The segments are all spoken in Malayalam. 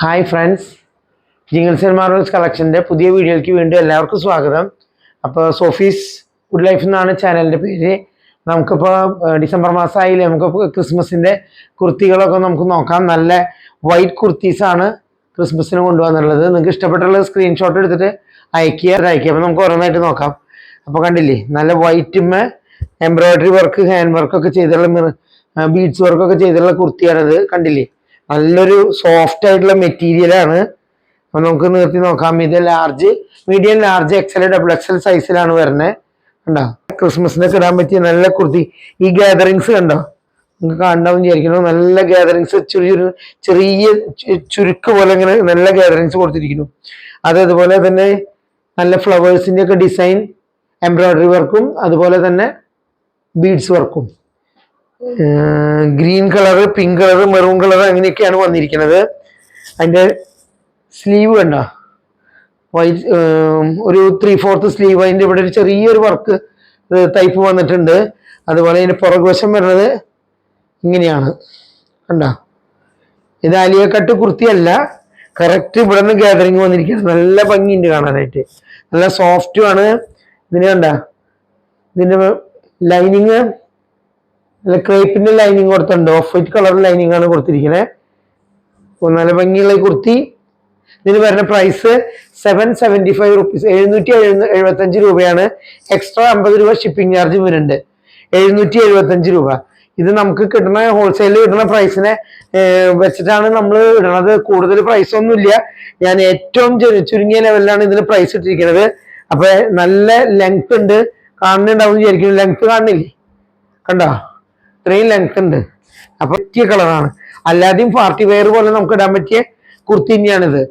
Hi friends, Jingles and Marvels കളക്ഷൻ്റെ പുതിയ വീഡിയോയ്ക്ക് വീണ്ടും എല്ലാവർക്കും സ്വാഗതം. അപ്പോൾ സോഫീസ് ഗുഡ് ലൈഫ് എന്നാണ് ചാനലിൻ്റെ പേര്. നമുക്കിപ്പോൾ ഡിസംബർ മാസമായില്ലേ, നമുക്ക് ക്രിസ്മസിൻ്റെ കുർത്തികളൊക്കെ നമുക്ക് നോക്കാം. നല്ല വൈറ്റ് കുർത്തീസാണ് ക്രിസ്മസിന് കൊണ്ടുവന്നുള്ളത്. നിങ്ങൾക്ക് ഇഷ്ടപ്പെട്ടുള്ള സ്ക്രീൻഷോട്ട് എടുത്തിട്ട് അയക്കുക. അപ്പോൾ നമുക്ക് ഓരോന്നായിട്ട് നോക്കാം. അപ്പോൾ കണ്ടില്ലേ, നല്ല വൈറ്റുമ്മ എംബ്രോയിഡറി വർക്ക്, ഹാൻഡ് വർക്കൊക്കെ ചെയ്തിട്ടുള്ള ബീഡ്സ് വർക്കൊക്കെ ചെയ്തിട്ടുള്ള കുർത്തിയാണിത്. കണ്ടില്ലേ, നല്ലൊരു സോഫ്റ്റ് ആയിട്ടുള്ള മെറ്റീരിയലാണ്. അപ്പം നമുക്ക് നിർത്തി നോക്കാം. ഇത് large, medium, large, XL, double XL സൈസിലാണ് വരുന്നത്. കണ്ടോ, ക്രിസ്മസിനൊക്കെ ഇടാൻ പറ്റിയ നല്ല കുർത്തി. ഈ ഗാദറിങ്സ് കണ്ടോ, നിങ്ങൾക്ക് കാണണ്ടാവും വിചാരിക്കുന്നു. നല്ല ഗാദറിങ്സ്, ചെറിയ ചുരുക്ക് പോലെ ഇങ്ങനെ നല്ല ഗാദറിങ്സ് കൊടുത്തിരിക്കുന്നു. അതുപോലെ തന്നെ നല്ല ഫ്ലവേഴ്സിൻ്റെ ഒക്കെ ഡിസൈൻ, എംബ്രോയിഡറി വർക്കും അതുപോലെ തന്നെ ബീഡ്സ് വർക്കും. Green colour, pink colour, maroon colour അങ്ങനെയൊക്കെയാണ് വന്നിരിക്കുന്നത്. അതിൻ്റെ സ്ലീവ് കണ്ടോ, വൈറ്റ്, ഒരു 3/4 സ്ലീവ്. അതിൻ്റെ ഇവിടെ ഒരു ചെറിയൊരു വർക്ക് ടൈപ്പ് വന്നിട്ടുണ്ട്. അതുപോലെ അതിൻ്റെ പുറകുവശം വരുന്നത് ഇങ്ങനെയാണ്. കണ്ടോ, ഇത് ആലിയ കട്ട് കുർത്തിയല്ല, കറക്റ്റ് ഇവിടെ നിന്ന് ഗാദറിങ് വന്നിരിക്കുന്നത്. നല്ല ഭംഗിയുണ്ട് കാണാനായിട്ട്, നല്ല സോഫ്റ്റുമാണ്. ഇതിന് കണ്ട, ഇതിൻ്റെ ലൈനിങ് നല്ല ക്രേപ്പിന്റെ ലൈനിങ് കൊടുത്തിട്ടുണ്ട്. ഓഫ് വൈറ്റ് കളർ ലൈനിങ് ആണ് കൊടുത്തിരിക്കുന്നത്. നല്ല ഭംഗിയുള്ള കുർത്തി. ഇതിന് വരുന്ന പ്രൈസ് 775 റുപ്പീസ്, 775 രൂപയാണ്. എക്സ്ട്രാ 50 രൂപ ഷിപ്പിംഗ് ചാർജ് വരുന്നുണ്ട്. 775 രൂപ. ഇത് നമുക്ക് കിട്ടുന്ന ഹോൾസെയിൽ കിട്ടുന്ന പ്രൈസിനെ വെച്ചിട്ടാണ് നമ്മൾ ഇടുന്നത്. കൂടുതൽ പ്രൈസ് ഒന്നുമില്ല. ഞാൻ ഏറ്റവും ചുരുങ്ങിയ ലെവലിലാണ് ഇതിന് പ്രൈസ് ഇട്ടിരിക്കുന്നത്. അപ്പൊ നല്ല ലെങ്ത് ഉണ്ട്. കാണുന്നുണ്ടാവും വിചാരിക്കുന്നു. ലെങ്ത് കാണുന്നില്ലേ, കണ്ടോ, ഇത്രയും ലെങ്ത് ഉണ്ട്. അപ്പൊ പറ്റിയ കളറാണ്. അല്ലാതെയും പാർട്ടി വെയർ പോലെ നമുക്ക് ഇടാൻ പറ്റിയ കുർത്തി തന്നെയാണിത്.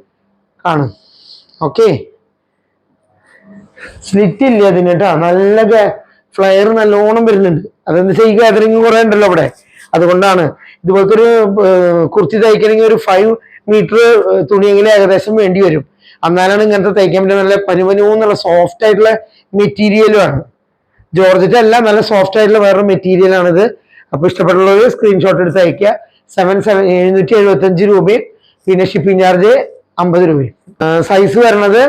കാണും. ഓക്കെ, സ്ലിറ്റ് ഇല്ല അതിന് കേട്ടോ. നല്ല ഫ്ലയർ നല്ലോണം വരുന്നുണ്ട്. അതെന്താ വെച്ചാൽ ഈ ഗാദറിങ് കുറെ ഉണ്ടല്ലോ ഇവിടെ, അതുകൊണ്ടാണ്. ഇതുപോലത്തെ ഒരു കുർത്തി തയ്ക്കണമെങ്കിൽ ഒരു 5 മീറ്റർ തുണിയെങ്കിലും ഏകദേശം വേണ്ടി വരും. എന്നാലാണ് ഇങ്ങനത്തെ തയ്ക്കാൻ പറ്റുക. നല്ല പനുപനുന്നുള്ള സോഫ്റ്റ് ആയിട്ടുള്ള മെറ്റീരിയലുമാണ്. ജോർജറ്റ് അല്ല, നല്ല സോഫ്റ്റ് ആയിട്ടുള്ള വേറൊരു മെറ്റീരിയലാണിത്. അപ്പൊ ഇഷ്ടപ്പെട്ടുള്ളത് സ്ക്രീൻഷോട്ട് എടുത്ത് അയക്കുക. 775 രൂപയും പിന്നെ ഷിപ്പിംഗ് ചാർജ് 50 രൂപയും. സൈസ് വരുന്നത്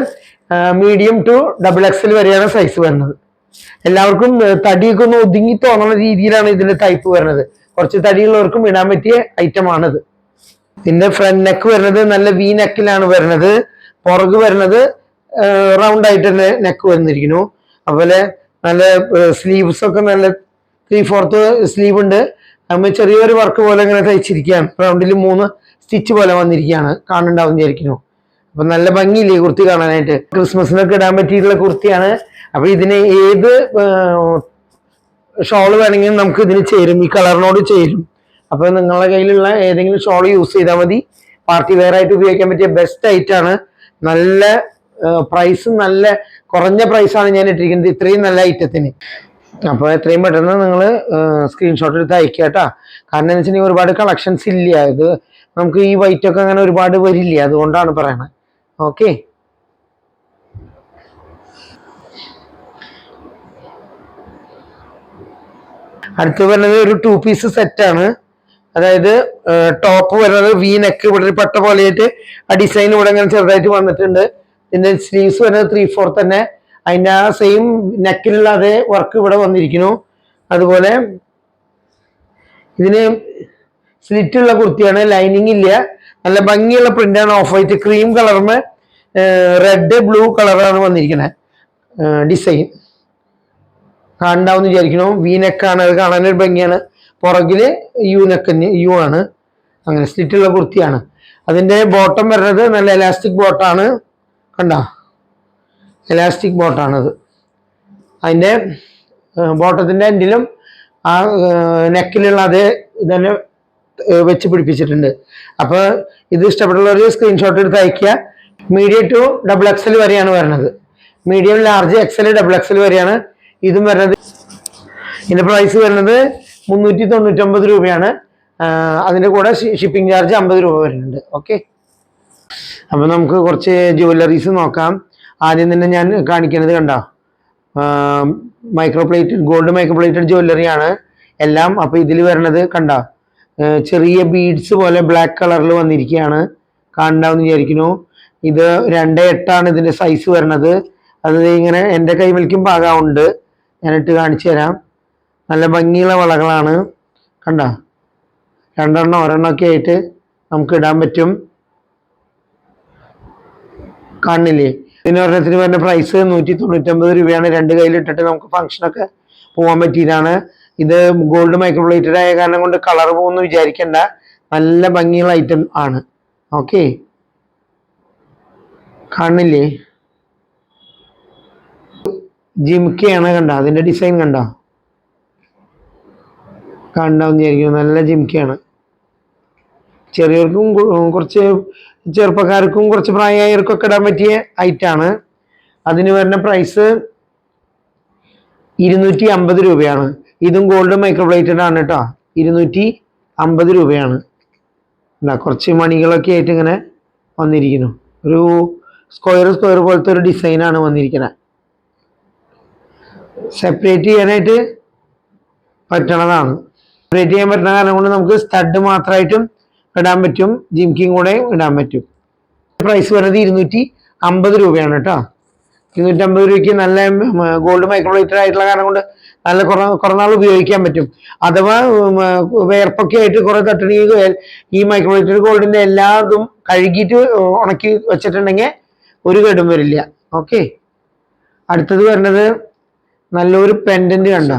മീഡിയം ടു ഡബിൾ എക്സൽ വരെയാണ് സൈസ് വരുന്നത്. എല്ലാവർക്കും തടിയൊക്കെ ഒന്ന് ഒതുങ്ങി തോന്നുന്ന രീതിയിലാണ് ഇതിന്റെ ടൈപ്പ് വരുന്നത്. കുറച്ച് തടിയുള്ളവർക്കും ഇടാൻ പറ്റിയ ഐറ്റം ആണിത്. ഇതിന്റെ ഫ്രണ്ട് നെക്ക് വരുന്നത് നല്ല വി നെക്കിലാണ് വരുന്നത്. പുറകു വരുന്നത് റൗണ്ട് ആയിട്ട് തന്നെ നെക്ക് വന്നിരിക്കുന്നു. അതുപോലെ നല്ല സ്ലീവ്സ് ഒക്കെ നല്ല 3/4 സ്ലീവ് ഉണ്ട്. നമ്മൾ ചെറിയൊരു വർക്ക് പോലെ ഇങ്ങനെ തയ്ച്ചിരിക്കുകയാണ്. റൗണ്ടിൽ 3 സ്റ്റിച്ച് പോലെ വന്നിരിക്കുകയാണ്. കാണുന്നുണ്ടാവും വിചാരിക്കുന്നു. അപ്പൊ നല്ല ഭംഗിയില്ലേ കുർത്തി കാണാനായിട്ട്. ക്രിസ്മസിനൊക്കെ ഇടാൻ പറ്റിയിട്ടുള്ള കുർത്തിയാണ്. അപ്പൊ ഇതിന് ഏത് ഷോള് വേണമെങ്കിലും നമുക്ക് ഇതിന് ചേരും, ഈ കളറിനോട് ചേരും. അപ്പൊ നിങ്ങളുടെ കയ്യിലുള്ള ഏതെങ്കിലും ഷോൾ യൂസ് ചെയ്താൽ മതി. പാർട്ടി വെയർ ആയിട്ട് ഉപയോഗിക്കാൻ പറ്റിയ ബെസ്റ്റ് ഐറ്റാണ്. നല്ല പ്രൈസ്, നല്ല കുറഞ്ഞ പ്രൈസാണ് ഞാൻ ഇട്ടിരിക്കുന്നത് ഇത്രയും നല്ല ഐറ്റത്തിന്. അപ്പോൾ എത്രയും പെട്ടെന്ന് നിങ്ങൾ സ്ക്രീൻഷോട്ട് എടുത്ത് അയക്കുക കേട്ടോ. കാരണം എന്ന് വെച്ചിട്ടുണ്ടെങ്കിൽ ഒരുപാട് കളക്ഷൻസ് ഇല്ല. ഇത് നമുക്ക് ഈ വൈറ്റ് ഒക്കെ അങ്ങനെ ഒരുപാട് വരില്ല, അതുകൊണ്ടാണ് പറയണത്. ഓക്കെ, അടുത്ത് വരുന്നത് ഒരു 2 പീസ് സെറ്റാണ്. അതായത് ടോപ്പ് വരുന്നത് വി നെക്ക്, ഇവിടെ ഒരു പട്ട പോലെയായിട്ട് ആ ഡിസൈൻ ഇവിടെ ഇങ്ങനെ ചെറുതായിട്ട് വന്നിട്ടുണ്ട്. ഇതിന്റെ സ്ലീവ്സ് വരുന്നത് 3/4 തന്നെ. അതിൻ്റെ ആ സെയിം നെക്കിലുള്ള അതേ വർക്ക് ഇവിടെ വന്നിരിക്കുന്നു. അതുപോലെ ഇതിന് സ്ലിറ്റ് ഉള്ള കുർത്തിയാണ്, ലൈനിങ് ഇല്ല. നല്ല ഭംഗിയുള്ള പ്രിന്റാണ്. ഓഫ് വൈറ്റ് ക്രീം കളറിന് റെഡ് ബ്ലൂ കളറാണ് വന്നിരിക്കുന്നത് ഡിസൈൻ. കാണണ്ടാവുന്ന വിചാരിക്കുന്നു. വി നെക്കാണ്, അത് കാണാനൊരു ഭംഗിയാണ്. പുറകില് യു ആണ്. അങ്ങനെ സ്ലിറ്റ് ഉള്ള കുർത്തിയാണ്. അതിന്റെ ബോട്ടം വരുന്നത് നല്ല എലാസ്റ്റിക് ബോട്ടാണ്. കണ്ടോ, എലാസ്റ്റിക് ബോട്ടാണത്. അതിൻ്റെ ബോട്ടത്തിൻ്റെ എൻഡിലും ആ നെക്കിലുള്ള അതേ ഇതന്നെ വെച്ച് പിടിപ്പിച്ചിട്ടുണ്ട്. അപ്പോൾ ഇത് ഇഷ്ടപ്പെട്ടുള്ളവർ സ്ക്രീൻഷോട്ട് എടുത്ത് അയക്കുക. മീഡിയം ടു ഡബിൾ എക്സൽ വരെയാണ് വരുന്നത്. Medium, large, XL, double XL വരെയാണ് ഇതും വരുന്നത്. ഇതിൻ്റെ പ്രൈസ് വരുന്നത് 399 രൂപയാണ്. അതിൻ്റെ കൂടെ ഷിപ്പിംഗ് ചാർജ് 50 രൂപ വരുന്നുണ്ട്. ഓക്കെ, അപ്പം നമുക്ക് കുറച്ച് ജുവല്ലറീസ് നോക്കാം. ആദ്യം തന്നെ ഞാൻ കാണിക്കുന്നത് കണ്ടോ, മൈക്രോപ്ലേറ്റഡ് ഗോൾഡ് മൈക്രോപ്ലേറ്റഡ് ജ്വല്ലറിയാണ് എല്ലാം. അപ്പോൾ ഇതിൽ വരുന്നത് കണ്ടോ, ചെറിയ ബീഡ്സ് പോലെ ബ്ലാക്ക് കളറിൽ വന്നിരിക്കുകയാണ്. കാണണ്ടാവും വിചാരിക്കുന്നു. ഇത് 2.8 ഇതിന്റെ സൈസ് വരുന്നത്. അത് ഇങ്ങനെ എൻ്റെ കൈമലിക്കും പാകാവുണ്ട്. ഞാനിട്ട് കാണിച്ചു തരാം. നല്ല ഭംഗിയുള്ള വളകളാണ്. കണ്ട, 2 ഒരെണ്ണം ഒക്കെ ആയിട്ട് നമുക്ക് ഇടാൻ പറ്റും. കാണുന്നില്ലേ? ഇതിനൊരെണ്ണത്തിന് വരുന്ന പ്രൈസ് 199 രൂപയാണ്. 2 കയ്യിലിട്ടിട്ട് നമുക്ക് ഫംഗ്ഷനൊക്കെ പോകാൻ പറ്റിയതാണ്. ഇത് ഗോൾഡ് മൈക്രോപ്ലേറ്റഡ് ആയ കാരണം കൊണ്ട് കളർ പോകുമെന്ന് വിചാരിക്കേണ്ട. നല്ല ഭംഗിയുള്ള ഐറ്റം ആണ്. ഓക്കെ, കാണുന്നില്ലേ? ജിംക്കയാണ്. കണ്ട, അതിന്റെ ഡിസൈൻ കണ്ട, കാണണ്ടാവും വിചാരിക്കുന്നു. നല്ല ജിംക്കയാണ്. ചെറിയവർക്കും കുറച്ച് ചെറുപ്പക്കാർക്കും കുറച്ച് പ്രായമായവർക്കൊക്കെ ഇടാൻ പറ്റിയ ഐറ്റാണ്. അതിന് വരുന്ന പ്രൈസ് 250 രൂപയാണ്. ഇതും ഗോൾഡ് മൈക്രോപ്ലേറ്റഡ് ആണ് കേട്ടോ. 250 രൂപയാണ്. കുറച്ച് മണികളൊക്കെ ആയിട്ട് ഇങ്ങനെ വന്നിരിക്കുന്നു. ഒരു സ്ക്വയർ പോലത്തെ ഒരു ഡിസൈനാണ് വന്നിരിക്കുന്നത്. സെപ്പറേറ്റ് ചെയ്യാനായിട്ട് പറ്റണതാണ്. സെപ്പറേറ്റ് ചെയ്യാൻ പറ്റുന്ന കാരണം കൊണ്ട് നമുക്ക് സ്റ്റഡ് മാത്രമായിട്ടും ഇടാൻ പറ്റും, ജിംക്കിയും കൂടെ ഇടാൻ പറ്റും. പ്രൈസ് വരുന്നത് 250 രൂപയാണ് കേട്ടോ. 250 രൂപയ്ക്ക് നല്ല ഗോൾഡ് മൈക്രോപ്ലേറ്റഡ് ആയിട്ടുള്ള കാരണം കൊണ്ട് നല്ല കുറെ നാൾ ഉപയോഗിക്കാൻ പറ്റും. അഥവാ വേർപ്പൊക്കെ ആയിട്ട് കുറെ തട്ടണമെങ്കിൽ ഈ മൈക്രോപ്ലേറ്റഡ് ഗോൾഡിന്റെ എല്ലാതും കഴുകിയിട്ട് ഉണക്കി വെച്ചിട്ടുണ്ടെങ്കിൽ ഒരു കേടും വരില്ല. ഓക്കെ, അടുത്തത് വരുന്നത് നല്ലൊരു പെൻഡന്റ്. കണ്ട,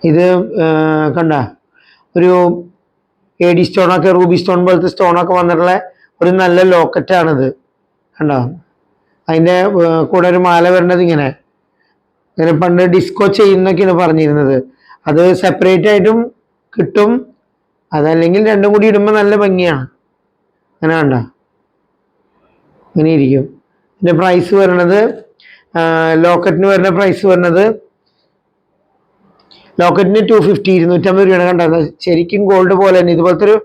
ഇത് കണ്ട ഒരു AD സ്റ്റോണൊക്കെ, റൂബി സ്റ്റോൺ പോലത്തെ സ്റ്റോണൊക്കെ വന്നിട്ടുള്ള ഒരു നല്ല ലോക്കറ്റാണിത്. കണ്ടോ? അതിൻ്റെ കൂടെ ഒരു മാല വരുന്നത് ഇങ്ങനെ പണ്ട് ഡിസ്കോ ചെയ്യുന്നൊക്കെയാണ് പറഞ്ഞിരുന്നത്. അത് സെപ്പറേറ്റ് ആയിട്ടും കിട്ടും, അതല്ലെങ്കിൽ രണ്ടും കൂടി ഇടുമ്പോൾ നല്ല ഭംഗിയാണ്. അങ്ങനെ കണ്ട, ഇങ്ങനെ ഇരിക്കും. ഇതിൻ്റെ പ്രൈസ് വരുന്നത്, ലോക്കറ്റിന് വരുന്ന പ്രൈസ് വരുന്നത്, ലോക്കറ്റിന് 250, 250 രൂപയാണ്. കണ്ടത് ശരിക്കും ഗോൾഡ് പോലെ തന്നെ. ഇതുപോലത്തെ ഒരു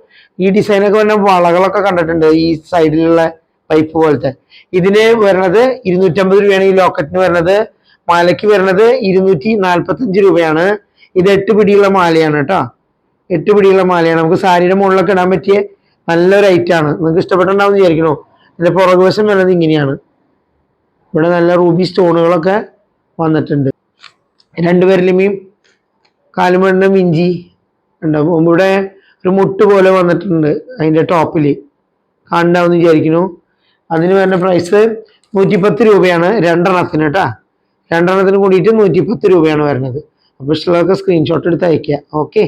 ഈ ഡിസൈനൊക്കെ വരുന്ന വളകളൊക്കെ കണ്ടിട്ടുണ്ട്, ഈ സൈഡിലുള്ള പൈപ്പ് പോലത്തെ. ഇതിന് വരുന്നത് 250 രൂപയാണ്. ഈ ലോക്കറ്റിന് വരുന്നത്. മാലയ്ക്ക് വരുന്നത് 245 രൂപയാണ്. ഇത് 8 പിടിയുള്ള മാലയാണ് കേട്ടോ. 8 പിടിയുള്ള മാലയാണ്. നമുക്ക് സാരിയുടെ മുകളിലൊക്കെ ഇടാൻ പറ്റിയ നല്ലൊരു ഐറ്റാണ്. നിങ്ങൾക്ക് ഇഷ്ടപ്പെട്ടുണ്ടാവും വിചാരിക്കണോ? ഇതിന്റെ പുറകുവശം വരുന്നത് ഇങ്ങനെയാണ്. ഇവിടെ നല്ല റൂബി സ്റ്റോണുകളൊക്കെ വന്നിട്ടുണ്ട്. 2 വിരലുമേയും കാലുമണ്ണും ഇഞ്ചി ഉണ്ടാവും. ഇവിടെ ഒരു മുട്ട് പോലെ വന്നിട്ടുണ്ട് അതിന്റെ ടോപ്പിൽ, കാണണ്ടാവെന്ന് വിചാരിക്കുന്നു. അതിന് വരുന്ന പ്രൈസ് 110 രൂപയാണ് 2 എണ്ണത്തിന് കേട്ടോ. 2 എണ്ണത്തിന് കൂടിയിട്ട് 110 രൂപയാണ് വരുന്നത്. അപ്പോൾ ഇഷ്ടമുള്ളവർക്ക് സ്ക്രീൻഷോട്ട് എടുത്ത് അയക്കുക. ഓക്കെ.